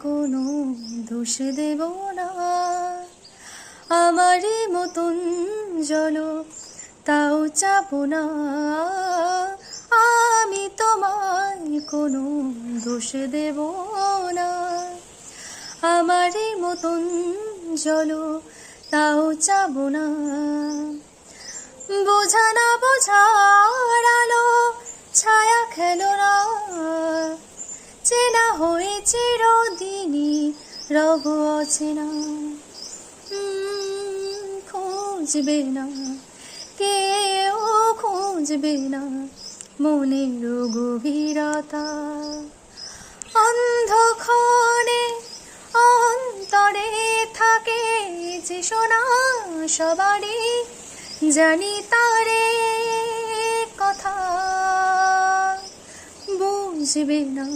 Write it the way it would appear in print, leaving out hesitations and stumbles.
কোনো দোষ দেব না। আমারই মতন জলো তাও চাবো না, আমি তোমায় কোনো দোষ দেব না। আমারই মতন জলো তাও চাবো না। বোঝা না বোঝার আলো ছায়া খেলো না, চেনা হয়ে চিরদিনই রব অচেনা। খুঁজবে না কেউ, খুঁজবে না মনের গভীরতা। অন্ধক্ষণে অন্তরে থাকে যে শোনা সবারই, জানি তারে কথা বুঝবে না।